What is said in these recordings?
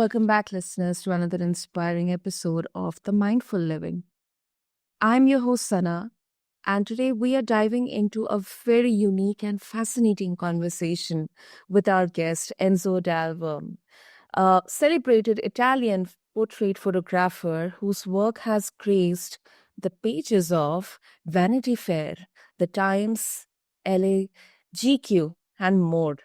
welcome back, listeners, to another inspiring episode of The Mindful Living. I'm your host, Sana, and today we are diving into a very unique and fascinating conversation with our guest, Enzo Dal Verme, a celebrated Italian portrait photographer whose work has graced the pages of Vanity Fair, The Times, LA, GQ, and more.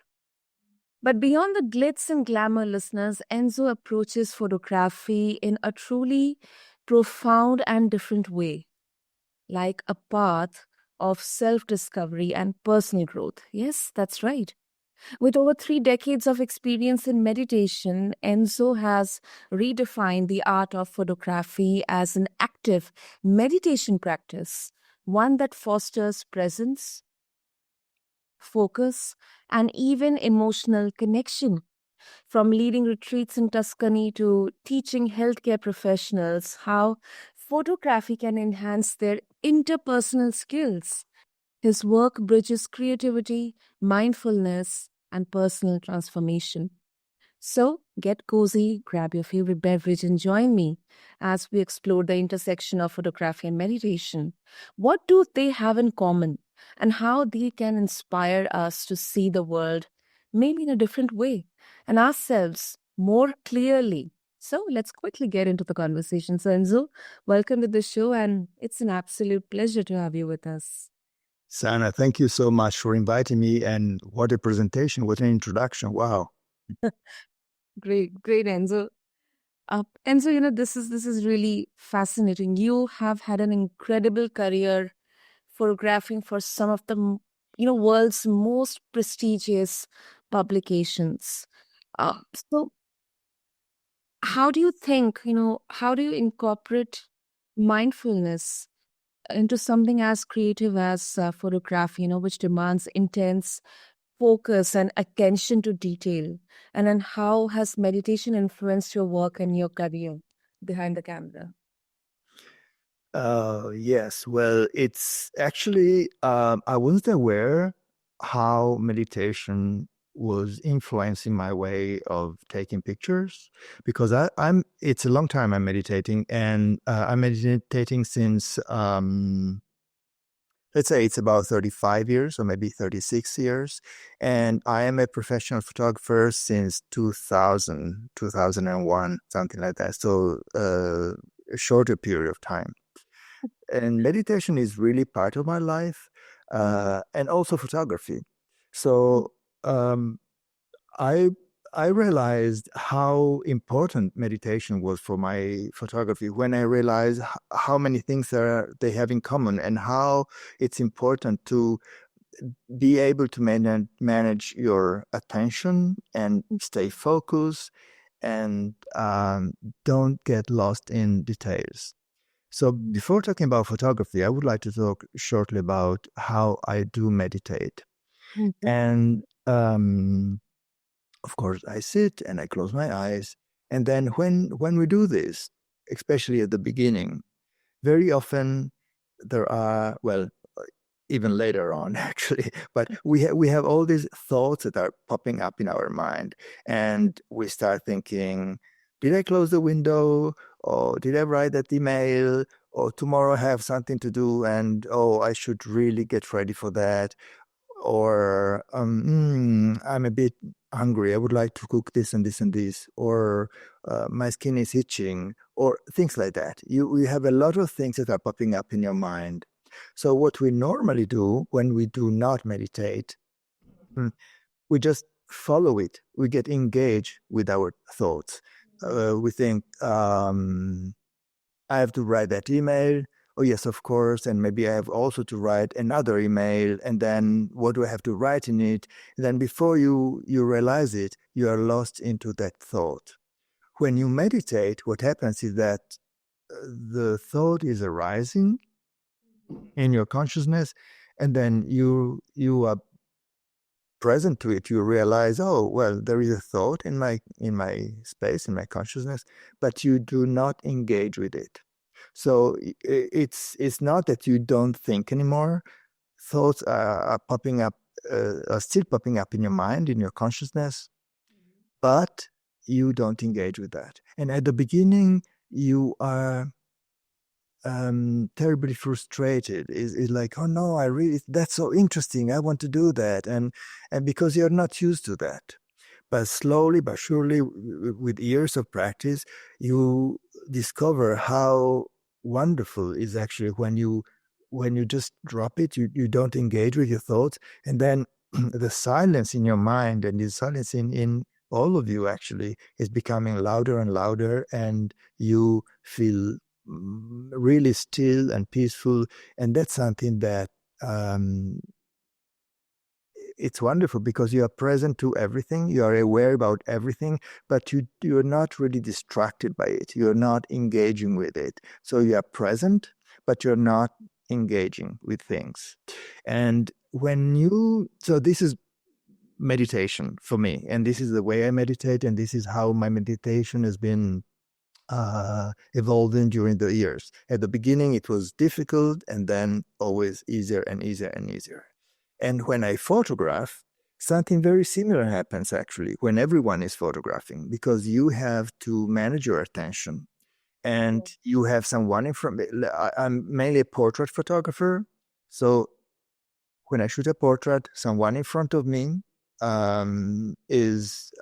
But beyond the glitz and glamour, listeners, Enzo approaches photography in a truly profound and different way, like a path of self discovery and personal growth. Yes, that's right. With over 3 decades of experience in meditation, Enzo has redefined the art of photography as an active meditation practice, one that fosters presence, focus, and even emotional connection. From leading retreats in Tuscany to teaching healthcare professionals how photography can enhance their interpersonal skills, his work bridges creativity, mindfulness, and personal transformation. So get cozy, grab your favorite beverage, and join me as we explore the intersection of photography and meditation. What do they have in common, and how they can inspire us to see the world maybe in a different way and ourselves more clearly? So let's quickly get into the conversation. So, Enzo, welcome to the show, and it's an absolute pleasure to have you with us. Sana, thank you so much for inviting me, and what a presentation, what an introduction. Wow. Great, Enzo. Enzo, this is really fascinating. You have had an incredible career photographing for some of the world's most prestigious publications. So, how do you think? How do you incorporate mindfulness into something as creative as photography? Which demands intense focus and attention to detail. And then how has meditation influenced your work and your career behind the camera? Yes, well, it's actually, I wasn't aware how meditation was influencing my way of taking pictures, because it's a long time I'm meditating, and I'm meditating since, let's say it's about 35 years or maybe 36 years. And I am a professional photographer since 2000, 2001, something like that. So a shorter period of time. And meditation is really part of my life, and also photography. So um, I I realized how important meditation was for my photography when I realized how many things they have in common, and how it's important to be able to manage your attention and stay focused, and don't get lost in details. So before talking about photography, I would like to talk shortly about how I do meditate. Mhm. And of course, I sit and I close my eyes. And then when we do this, especially at the beginning, very often there are, well, even later on, actually, but we have all these thoughts that are popping up in our mind. And we start thinking, did I close the window? Or did I write that email? Or tomorrow I have something to do, and oh, I should really get ready for that. Or I'm a bit hungry. I would like to cook this and this and this. Or my skin is itching, or things like that. You have a lot of things that are popping up in your mind. So what we normally do when we do not meditate, we just follow it. We get engaged with our thoughts. We think, I have to write that email. Oh, yes, of course. And maybe I have also to write another email. And then what do I have to write in it? And then before you realize it, you are lost into that thought. When you meditate, what happens is that the thought is arising in your consciousness, and then you are present to it. You realize, oh, well, there is a thought in my space, in my consciousness, but you do not engage with it. So it's not that you don't think anymore. Thoughts are popping up, are still popping up in your mind, in your consciousness, but you don't engage with that. And at the beginning, you are terribly frustrated. Is like, oh no, that's so interesting. I want to do that. And because you're not used to that. But slowly but surely, with years of practice, you discover how wonderful is actually when you just drop it, you don't engage with your thoughts, and then the silence in your mind and the silence in all of you actually is becoming louder and louder, and you feel really still and peaceful. And that's something that um, it's wonderful because you are present to everything, you are aware about everything, but you're not really distracted by it. You're not engaging with it. So you are present, but you're not engaging with things. And so this is meditation for me, and this is the way I meditate, and this is how my meditation has been evolving during the years. At the beginning, it was difficult, and then always easier and easier and easier. And when I photograph, something very similar happens actually when everyone is photographing, because you have to manage your attention and you have someone in front. I'm mainly a portrait photographer. So when I shoot a portrait, someone in front of me is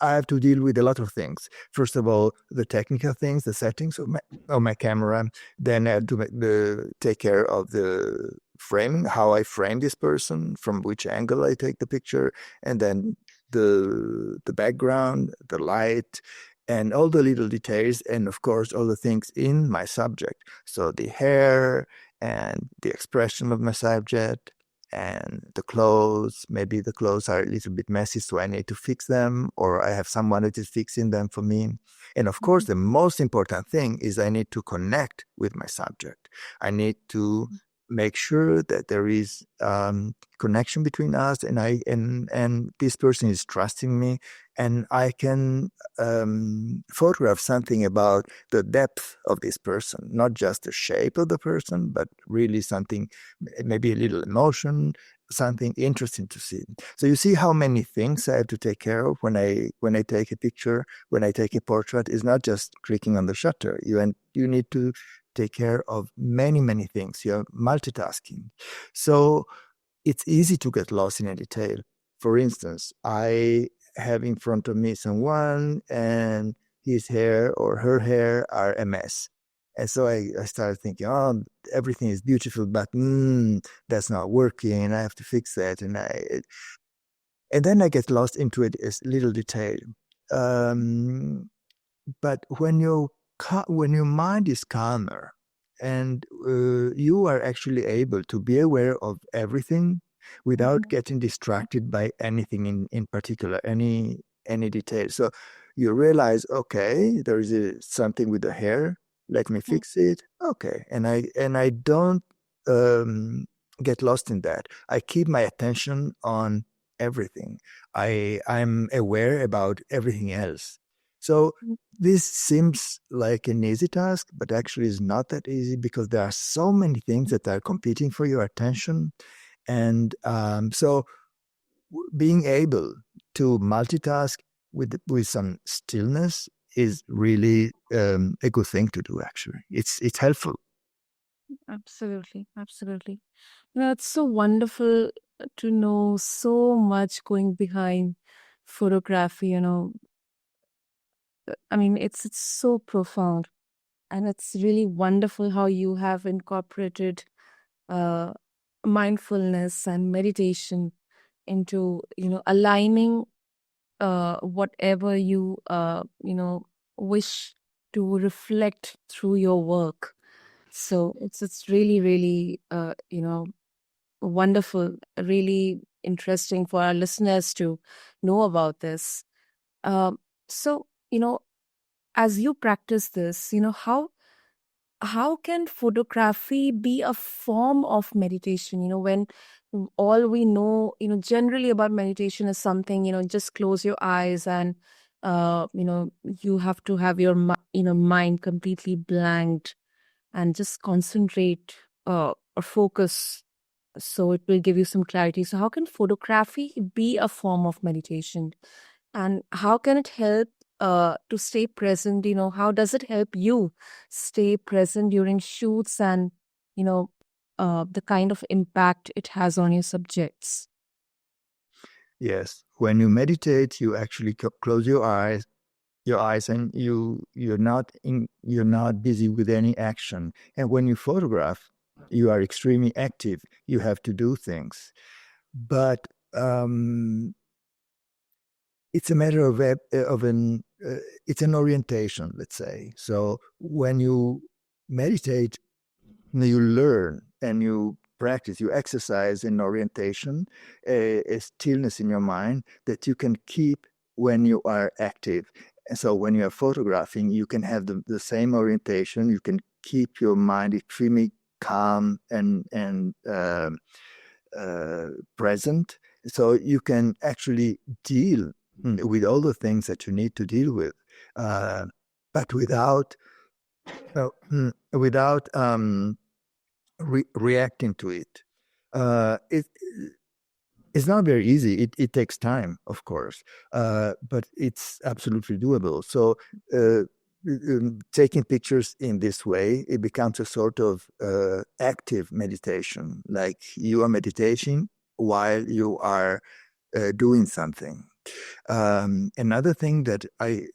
I have to deal with a lot of things. First of all, the technical things, the settings of my camera. Then I have to take care of the framing, how I frame this person, from which angle I take the picture, and then the background, the light, and all the little details, and of course all the things in my subject. So the hair and the expression of my subject, and the clothes. Maybe the clothes are a little bit messy, so I need to fix them, or I have someone that is fixing them for me. And of course, the most important thing is I need to connect with my subject. I need to make sure that there is connection between us, and this person is trusting me, and I can photograph something about the depth of this person, not just the shape of the person, but really something, maybe a little emotion, something interesting to see. So you see how many things I have to take care of when I take a picture, when I take a portrait. It's not just clicking on the shutter. You need to take care of many, many things. You're multitasking. So it's easy to get lost in a detail. For instance, I have in front of me someone and his hair or her hair are a mess. And so I started thinking, oh, everything is beautiful, but that's not working. I have to fix that. And then I get lost into it as little detail. But when your mind is calmer and you are actually able to be aware of everything without getting distracted by anything in particular, any detail. So you realize, okay, there is something with the hair. Let me fix it. Okay, and I don't get lost in that. I keep my attention on everything. I'm aware about everything else. So this seems like an easy task, but actually is not that easy, because there are so many things that are competing for your attention. And so being able to multitask with some stillness is really a good thing to do, actually. It's helpful. Absolutely, absolutely. It's so wonderful to know so much going behind photography. I mean, it's so profound, and it's really wonderful how you have incorporated uh, mindfulness and meditation into aligning whatever you wish to reflect through your work. So it's really really wonderful, really interesting for our listeners to know about this. Um, so as you practice this, how can photography be a form of meditation, when all we know generally about meditation is something, just close your eyes and you have to have your mind completely blanked and just concentrate or focus, so it will give you some clarity. So how can photography be a form of meditation? And how can it help to stay present? How does it help you stay present during shoots and, you know, the kind of impact it has on your subjects? Yes, when you meditate, you actually close your eyes, and you're not busy with any action. And when you photograph, you are extremely active. You have to do things, but it's a matter it's an orientation, let's say. So when you meditate, you learn and you practice, you exercise an orientation, a stillness in your mind that you can keep when you are active. And so when you are photographing, you can have the same orientation. You can keep your mind extremely calm and present. So you can actually deal with all the things that you need to deal with, but without reacting to it. It's not very easy. It takes time, of course, but it's absolutely doable. So taking pictures in this way, it becomes a sort of active meditation, like you are meditating while you are doing something. Another thing that I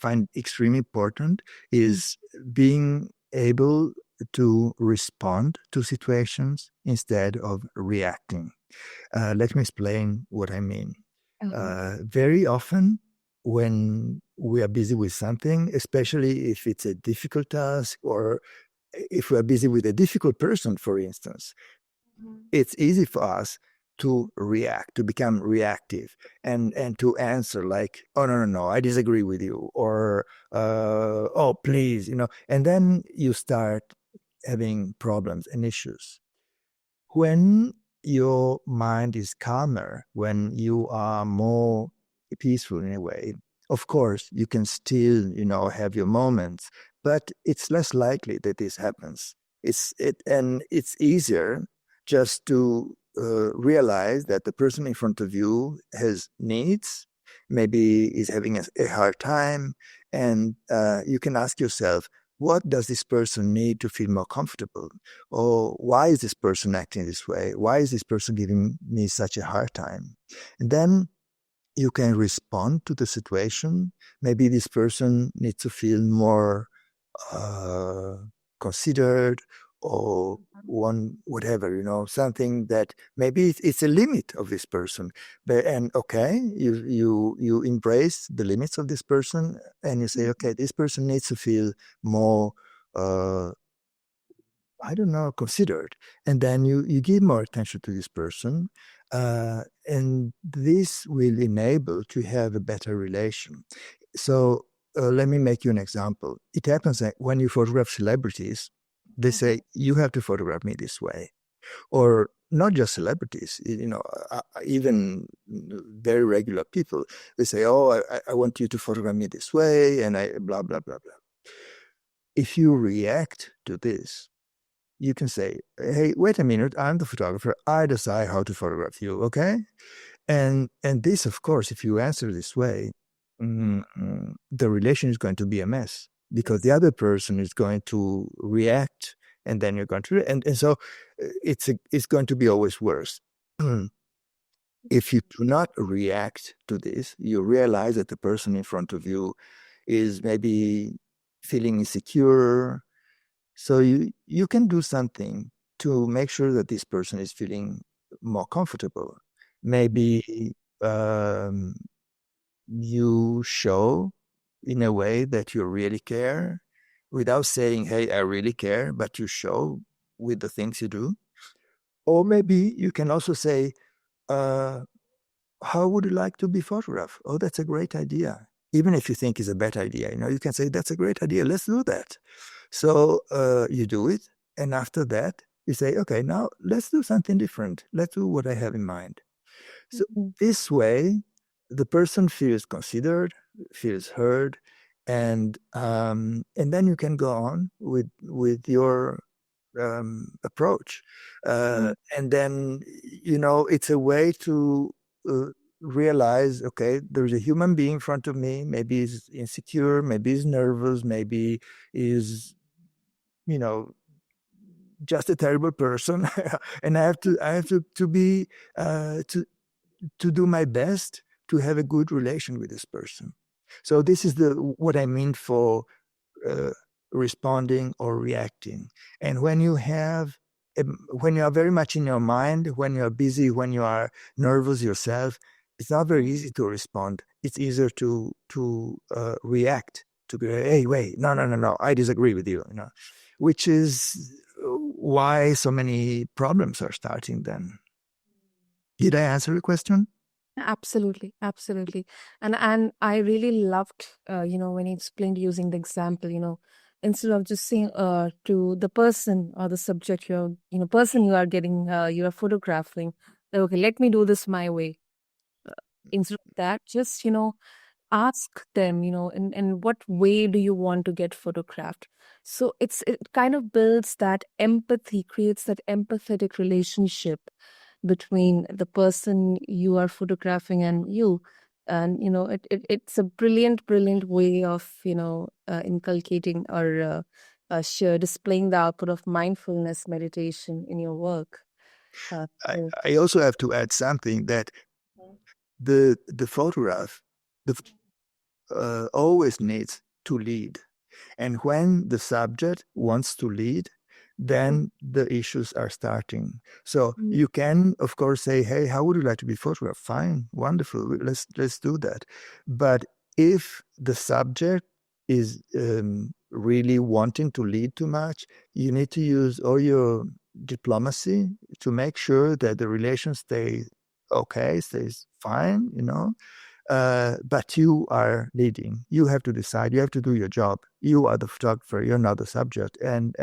find extremely important is being able to respond to situations instead of reacting. Let me explain what I mean. Very often, when we are busy with something, especially if it's a difficult task or if we are busy with a difficult person, for instance, it's easy for us to react, to become reactive, and to answer like, oh, no, I disagree with you, or oh, please, and then you start having problems and issues. When your mind is calmer, when you are more peaceful in a way, of course, you can still, have your moments, but it's less likely that this happens. And it's easier just to realize that the person in front of you has needs, maybe is having a hard time, and you can ask yourself, what does this person need to feel more comfortable? Or why is this person acting this way? Why is this person giving me such a hard time? And then you can respond to the situation. Maybe this person needs to feel more uh, considered, or something that maybe it's a limit of this person. And okay, you embrace the limits of this person, and you say, okay, this person needs to feel more I don't know, considered. And then you give more attention to this person. And this will enable to have a better relation. So let me make you an example. It happens that when you photograph celebrities, they say, you have to photograph me this way. Or not just celebrities, even very regular people. They say, oh, I want you to photograph me this way, and I blah, blah, blah, blah. If you react to this, you can say, hey, wait a minute, I'm the photographer. I decide how to photograph you, okay? And this, of course, if you answer this way, the relation is going to be a mess because the other person is going to react, and then you're going to, and so it's going to be always worse. If you do not react to this, you realize that the person in front of you is maybe feeling insecure, so you can do something to make sure that this person is feeling more comfortable. Maybe you show in a way that you really care without saying, hey, I really care, but you show with the things you do. Or maybe you can also say, how would you like to be photographed? Oh, that's a great idea. Even if you think it's a bad idea, you can say, that's a great idea. Let's do that. So you do it. And after that, you say, okay, now let's do something different. Let's do what I have in mind. So this way, the person feels considered, feels heard, and then you can go on with your approach. And then, it's a way to realize, okay, there's a human being in front of me. Maybe he's insecure, maybe he's nervous, maybe he's, you know, just a terrible person, and I have to be to do my best to have a good relation with this person. So this is what I mean for uh, responding or reacting. And when you are very much in your mind, when you are busy, when you are nervous yourself, it's not very easy to respond. It's easier to react, to be, hey, wait, no, I disagree with you, which is why so many problems are starting then. Did I answer your question? Absolutely, absolutely. And I really loved, when he explained using the example, instead of just saying to the person or the subject person you are getting, you are photographing, that, okay, let me do this my way. Instead of that, just, ask them, in what way do you want to get photographed? So it kind of builds that empathy, creates that empathetic relationship between the person you are photographing and you. And it's a brilliant way of inculcating or share displaying the output of mindfulness meditation in your work. I, So, I also have to add something that the photograph always needs to lead. And when the subject wants to lead, then the issues are starting. So mm, you can, of course, say, "Hey, how would you like to be photographed?" Fine, wonderful. Let's do that. But if the subject is really wanting to lead too much, you need to use all your diplomacy to make sure that the relation stays okay, stays fine. But you are leading. You have to decide. You have to do your job. You are the photographer. You're not the subject, and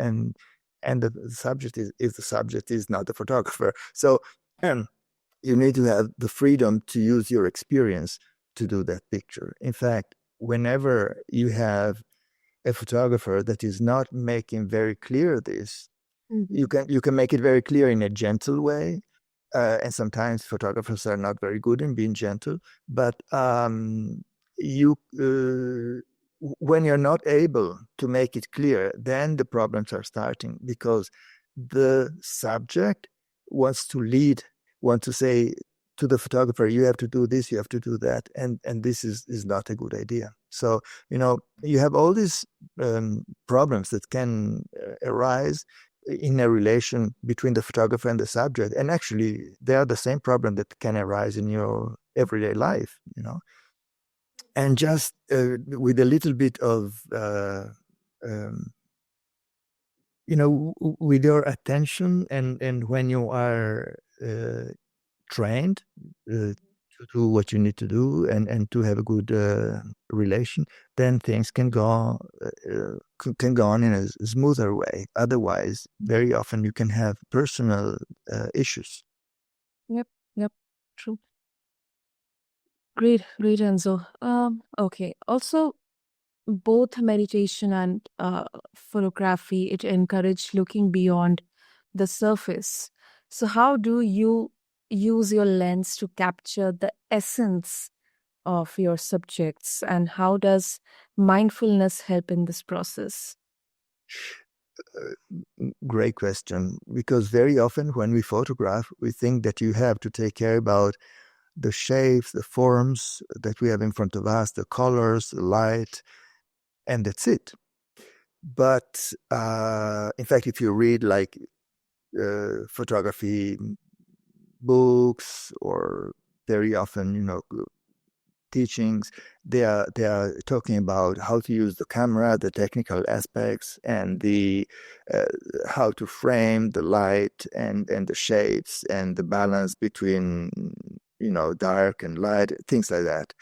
the subject is the subject, is not the photographer. So you need to have the freedom to use your experience to do that picture. In fact, whenever you have a photographer that is not making very clear this, mhm. you can make it very clear in a gentle way, and sometimes photographers are not very good in being gentle, but you when you're not able to make it clear, then the problems are starting, because the subject wants to lead, wants to say to the photographer, you have to do this, you have to do that, and this is not a good idea. So you have all these problems that can arise in a relation between the photographer and the subject. And actually, they are the same problem that can arise in your everyday life. And just with a little bit of, um, with your attention, and when you are trained to do what you need to do, and to have a good relation, then things can go on in a smoother way. Otherwise, very often you can have personal issues. Yep, yep, true. Great, Enzo. Okay. Also, both meditation and photography, it encourage looking beyond the surface. So how do you use your lens to capture the essence of your subjects, and how does mindfulness help in this process? Great question, because very often when we photograph, we think that you have to take care about the shapes, the forms that we have in front of us, the colors, the light, and that's it. But in fact, if you read like photography books, or very often, teachings, they are talking about how to use the camera, the technical aspects, and the how to frame the light, and the shapes, and the balance between dark and light, things like that.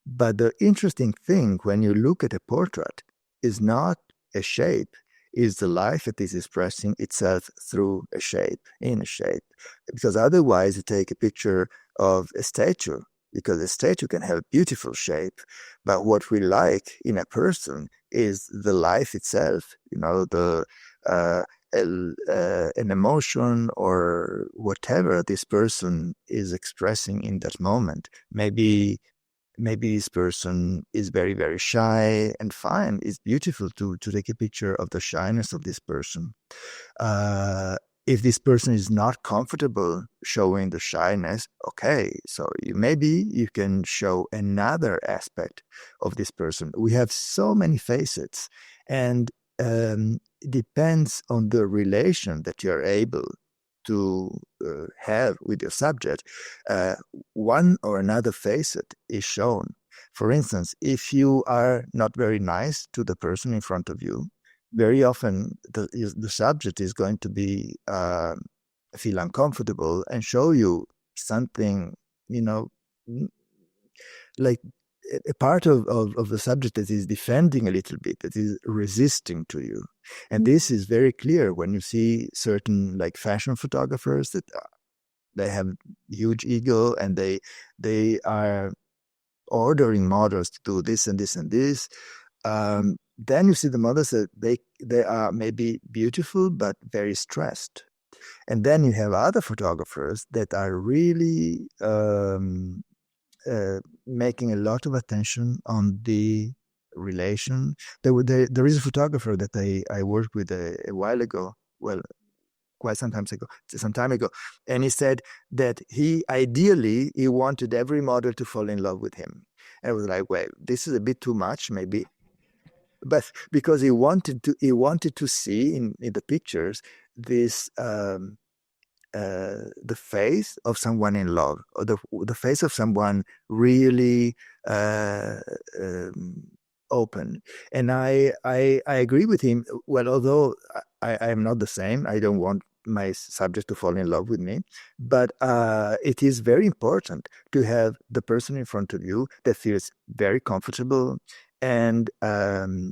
But the interesting thing when you look at a portrait is not a shape, is the life that is expressing itself through a shape, in a shape. Because otherwise, you take a picture of a statue, because a statue can have a beautiful shape, but what we like in a person is the life itself, the an emotion or whatever this person is expressing in that moment. Maybe this person is very, very shy, and fine. It's beautiful to take a picture of the shyness of this person. If this person is not comfortable showing the shyness, okay, so maybe you can show another aspect of this person. We have so many facets, and it depends on the relation that you're able to have with your subject. One or another facet is shown. For instance, if you are not very nice to the person in front of you, very often the subject is going to be feel uncomfortable and show you something, like a part of the subject that is defending a little bit, that is resisting to you. And this is very clear when you see certain like fashion photographers that they have huge ego, and they are ordering models to do this and this and this. Then you see the models that they are maybe beautiful but very stressed. And then you have other photographers that are really making a lot of attention on the relation. There is a photographer that I worked with a while ago, well, quite some time ago, and he said that he wanted every model to fall in love with him. And I was like, well, this is a bit too much, maybe. But because he wanted to see in the pictures this the face of someone in love, or the face of someone really open. And I agree with him. Well, although I am not the same, I don't want my subject to fall in love with me, but it is very important to have the person in front of you that feels very comfortable, and the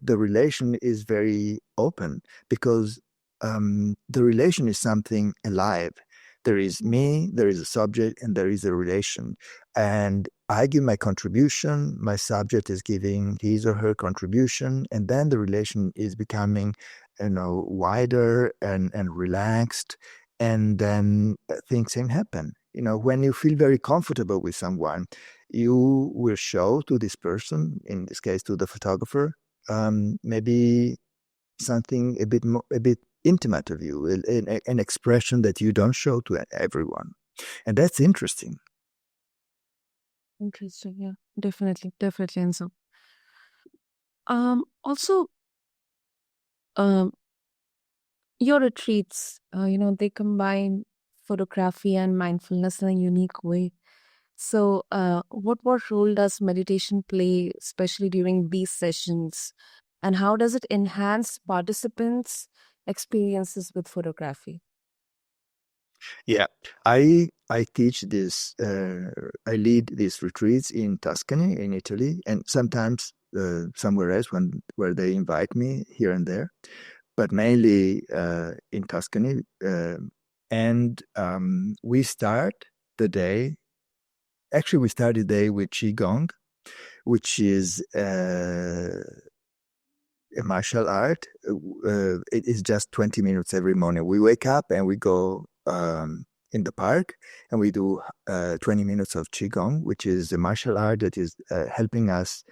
relation is very open, because the relation is something alive. There is me, there is a subject, and there is a relation. And I give my contribution, my subject is giving his or her contribution, and then the relation is becoming, wider and relaxed, and then things can happen. When you feel very comfortable with someone, you will show to this person, in this case to the photographer, maybe something a bit intimate of you, an expression that you don't show to everyone. And that's interesting. Interesting, yeah. Definitely, Enzo. Also, your retreats, they combine photography and mindfulness in a unique way. So, what role does meditation play, especially during these sessions? And how does it enhance participants' experiences with photography? Yeah, I teach this. I lead these retreats in Tuscany, in Italy, and sometimes somewhere else where they invite me here and there, but mainly in Tuscany. And we start the day. Actually, we start the day with Qigong, which is a martial art. It is just 20 minutes every morning. We wake up and we go in the park, and we do 20 minutes of Qigong, which is a martial art that is helping us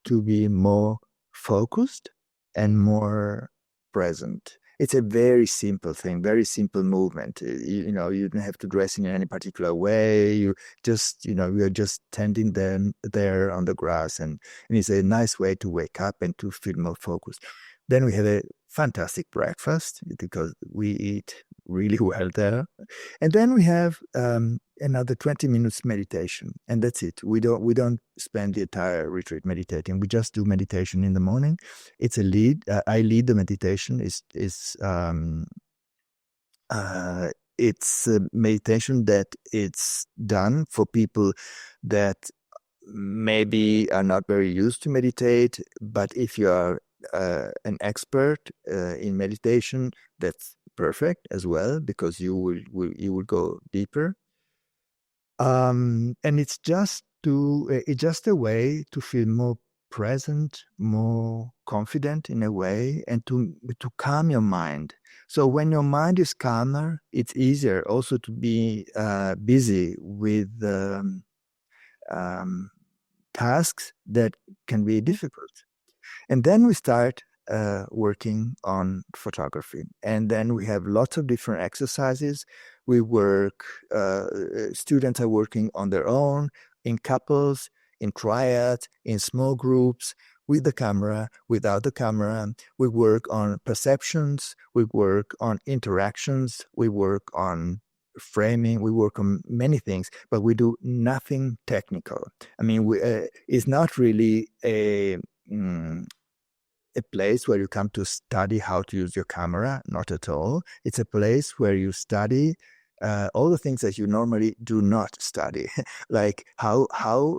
to be more focused and more present. It's a very simple thing, very simple movement. You don't have to dress in any particular way. You just, you're just standing there on the grass, and it's a nice way to wake up and to feel more focused. Then we have a fantastic breakfast, because we eat really well there. And then we have another 20 minutes meditation, and that's it. We don't spend the entire retreat meditating. We just do meditation in the morning. It's a lead. I lead the meditation. It's a meditation that it's done for people that maybe are not very used to meditate, but if you are an expert in meditation, that's perfect as well, because you will go deeper. And it's just a way to feel more present, more confident in a way, and to calm your mind. So when your mind is calmer, it's easier also to be busy with tasks that can be difficult. And then we start working on photography. And then we have lots of different exercises. We work, students are working on their own, in couples, in triads, in small groups, with the camera, without the camera. We work on perceptions, we work on interactions, we work on framing, we work on many things, but we do nothing technical. I mean, it's not really a place where you come to study how to use your camera, not at all. It's a place where you study all the things that you normally do not study, like how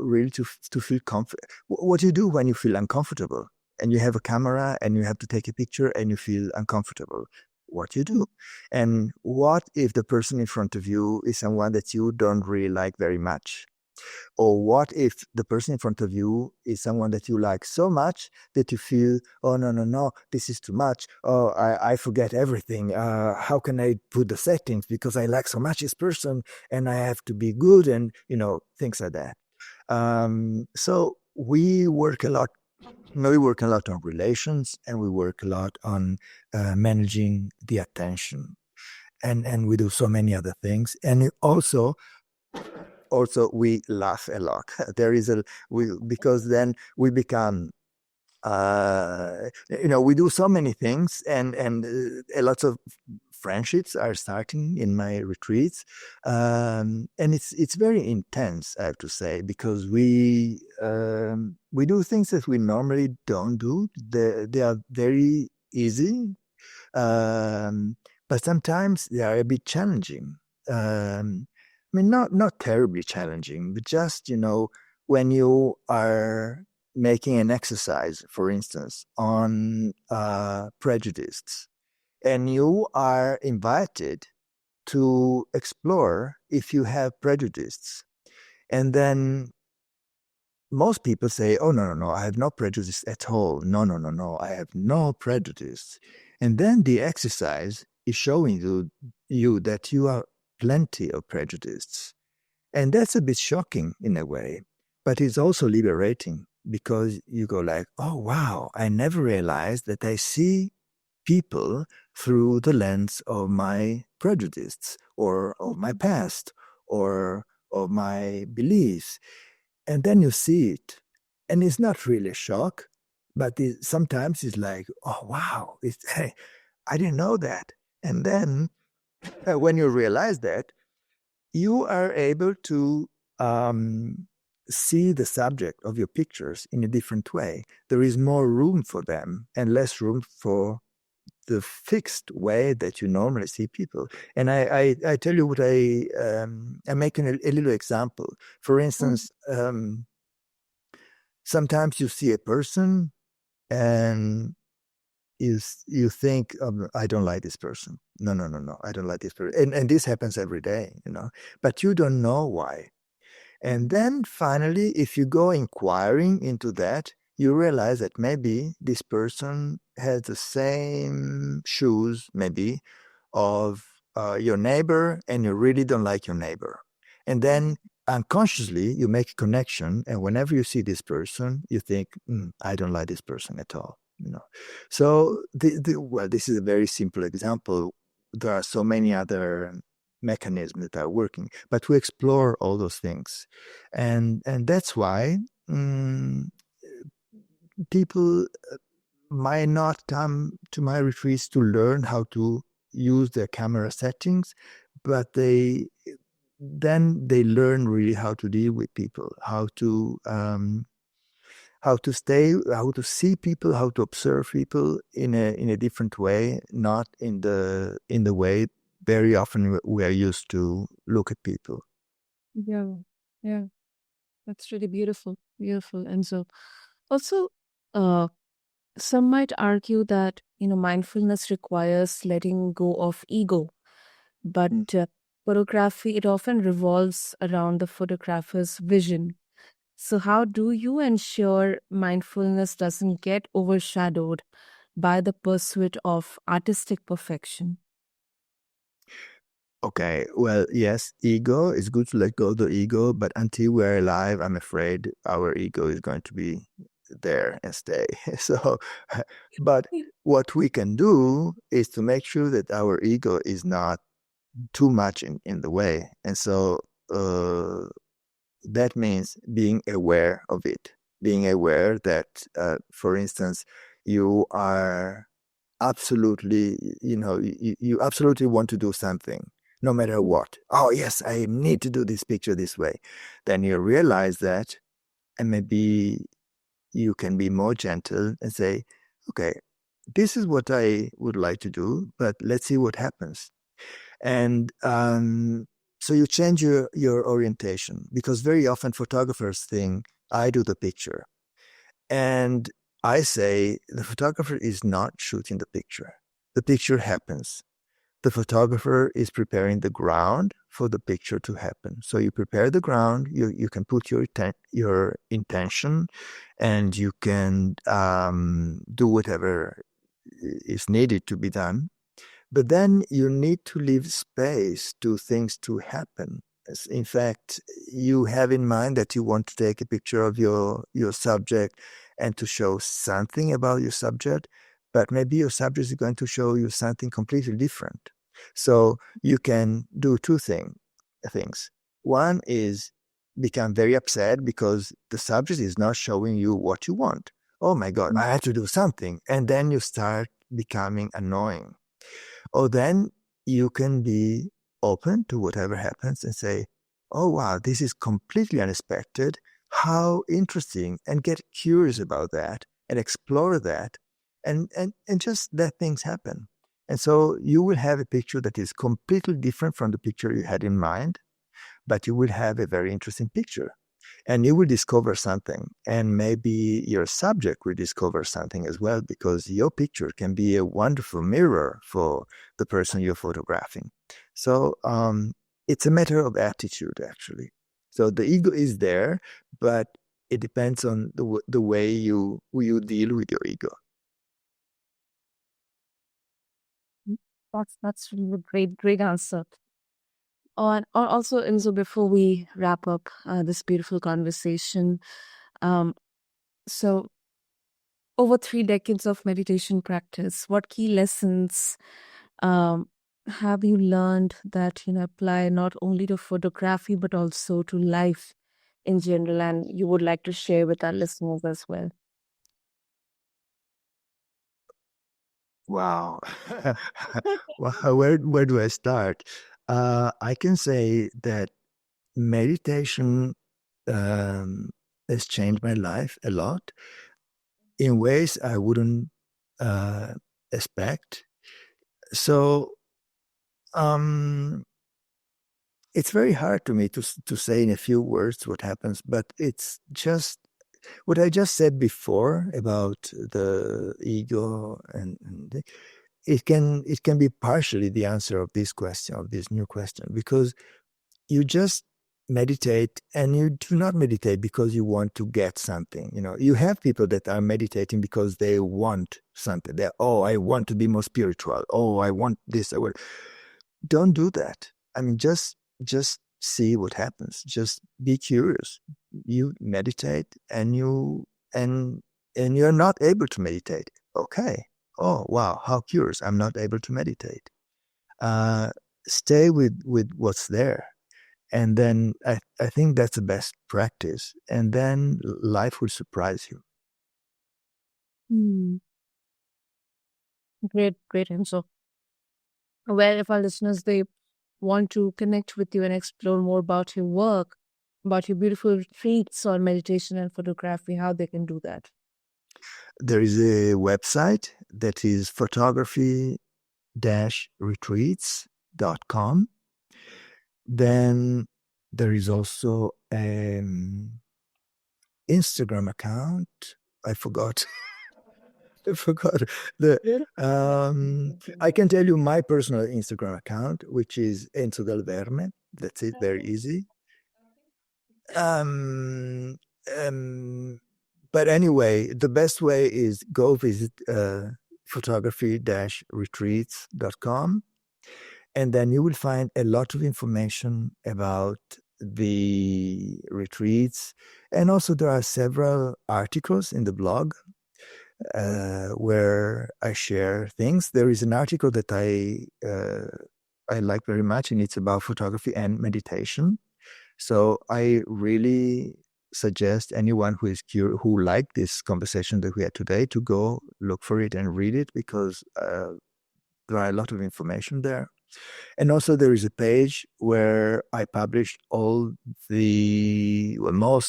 really to feel comfortable. What you do when you feel uncomfortable and you have a camera and you have to take a picture and you feel uncomfortable. What you do, and what if the person in front of you is someone that you don't really like very much? Or what if the person in front of you is someone that you like so much that you feel, oh, no, this is too much. Oh, I forget everything. How can I put the settings? Because I like so much this person and I have to be good and, things like that. So we work a lot. We work a lot on relations and we work a lot on managing the attention. And we do so many other things. And also we laugh a lot. Because then we become we do so many things, and a lot of friendships are starting in my retreats, and it's very intense, I have to say, because we do things that we normally don't do. They are very easy, but sometimes they are a bit challenging. I mean, not terribly challenging, but just, when you are making an exercise, for instance, on prejudice, and you are invited to explore if you have prejudice. And then most people say, oh, no, I have no prejudice at all. No, I have no prejudice. And then the exercise is showing you that you are plenty of prejudice. And that's a bit shocking in a way, but it's also liberating, because you go like, oh, wow, I never realized that I see people through the lens of my prejudice or of my past or of my beliefs. And then you see it, and it's not really a shock, but sometimes it's like, oh, wow, hey, I didn't know that. And then when you realize that, you are able to see the subject of your pictures in a different way. There is more room for them and less room for the fixed way that you normally see people. And I tell you what I'm making a little example. For instance, sometimes you see a person and you think, I don't like this person. No, I don't like this person. And this happens every day, but you don't know why. And then finally, if you go inquiring into that, you realize that maybe this person has the same shoes, maybe, of your neighbor, and you really don't like your neighbor. And then unconsciously, you make a connection. And whenever you see this person, you think, I don't like this person at all. So this is a very simple example. There are so many other mechanisms that are working, but we explore all those things, and that's why people might not come to my retreats to learn how to use their camera settings, but then they learn really how to deal with people, how to see people, how to observe people in a different way, not in the way very often we are used to look at people. Yeah, yeah, that's really beautiful, Enzo. Also, uh, some might argue that mindfulness requires letting go of ego, but photography, it often revolves around the photographer's vision. So, how do you ensure mindfulness doesn't get overshadowed by the pursuit of artistic perfection? Okay, well, yes, ego, it's good to let go of the ego, but until we're alive, I'm afraid our ego is going to be there and stay. So, but what we can do is to make sure that our ego is not too much in the way. And so that means being aware of it, being aware that, for instance, you are absolutely, you absolutely want to do something, no matter what. Oh, yes, I need to do this picture this way. Then you realize that, and maybe you can be more gentle and say, okay, this is what I would like to do, but let's see what happens. And so you change your orientation, because very often photographers think, I do the picture. And I say the photographer is not shooting the picture. The picture happens. The photographer is preparing the ground for the picture to happen. So you prepare the ground, you can put your intention, and you can do whatever is needed to be done. But then you need to leave space to things to happen. In fact, you have in mind that you want to take a picture of your subject and to show something about your subject, but maybe your subject is going to show you something completely different. So you can do two things. One is become very upset because the subject is not showing you what you want. Oh my God, I have to do something. And then you start becoming annoying. Or then you can be open to whatever happens and say, oh, wow, this is completely unexpected. How interesting. And get curious about that and explore that and just let things happen. And so you will have a picture that is completely different from the picture you had in mind, but you will have a very interesting picture. And you will discover something, and maybe your subject will discover something as well, because your picture can be a wonderful mirror for the person you're photographing. So it's a matter of attitude, actually. So the ego is there, but it depends on the way you deal with your ego. That's really a great answer. Also, Enzo, before we wrap up this beautiful conversation, um, so over 3 decades of meditation practice, what key lessons um, have you learned that apply not only to photography but also to life in general, and you would like to share with our listeners as well? Wow. Well, where do I start? I can say that meditation um, has changed my life a lot in ways I wouldn't uh, expect. So um, it's very hard to me to say in a few words what happens, but it's just what I just said before about the ego, and it can be partially the answer of this question, of this new question, because you just meditate, and you do not meditate because you want to get something. You have people that are meditating because they want something. Oh, I want to be more spiritual. Oh, I want this. Don't do that. I mean, just see what happens. Just be curious. You meditate, and you're not able to meditate. Okay. Oh, wow, how curious. I'm not able to meditate. Uh, Stay with what's there. And then I think that's the best practice. And then life will surprise you. Hmm. Great, Enzo. Well, if our listeners they want to connect with you and explore more about your work, about your beautiful retreats on meditation and photography, how they can do that? There is a website that is photography-retreats.com. Then there is also an Instagram account. I forgot. I forgot the. I can tell you my personal Instagram account, which is Enzo Dal Verme. That's it, very easy. But anyway, the best way is go visit photography-retreats.com, and then you will find a lot of information about the retreats. And also there are several articles in the blog where I share things. There is an article that I like very much, and it's about photography and meditation. So I really suggest anyone who is curious, who liked this conversation that we had today, to go look for it and read it, because there are a lot of information there. And also there is a page where I publish most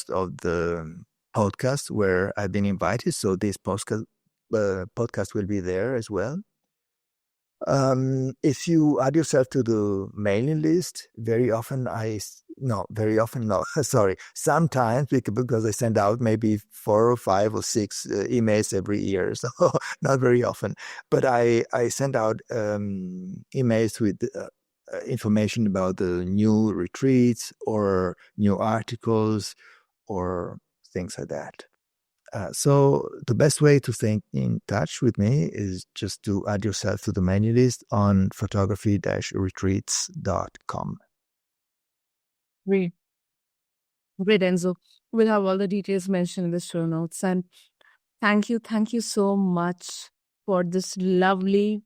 of the podcasts where I've been invited. So this podcast will be there as well. If you add yourself to the mailing list, sometimes, because I send out maybe 4 or 5 or 6 emails every year, so not very often. But I send out emails with information about the new retreats or new articles or things like that. So the best way to stay in touch with me is just to add yourself to the mailing list on photography-retreats.com. Great. Great, Enzo. We'll have all the details mentioned in the show notes. And thank you so much for this lovely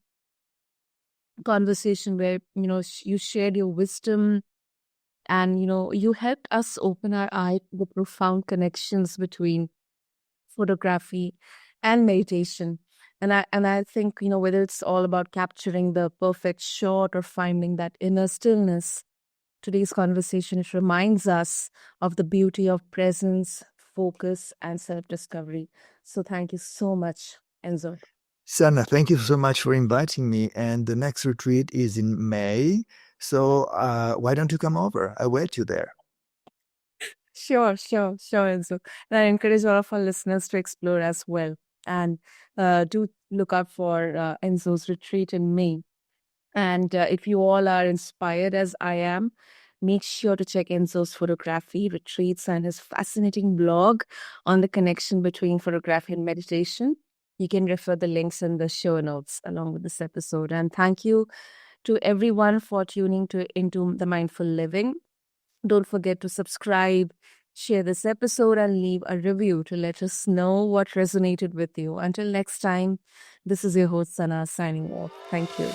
conversation where, you shared your wisdom and, you helped us open our eye to the profound connections between photography and meditation. And I think, whether it's all about capturing the perfect shot or finding that inner stillness, today's conversation, it reminds us of the beauty of presence, focus, and self-discovery. So thank you so much, Enzo. Sana, thank you so much for inviting me. And the next retreat is in May. So why don't you come over? I wait you there. Sure, Enzo. And I encourage all of our listeners to explore as well. And do look out for Enzo's retreat in May. And if you all are inspired as I am, make sure to check Enzo's photography, retreats, and his fascinating blog on the connection between photography and meditation. You can refer the links in the show notes along with this episode. And thank you to everyone for tuning into the Mindful Living. Don't forget to subscribe, share this episode, and leave a review to let us know what resonated with you. Until next time, this is your host, Sana, signing off. Thank you.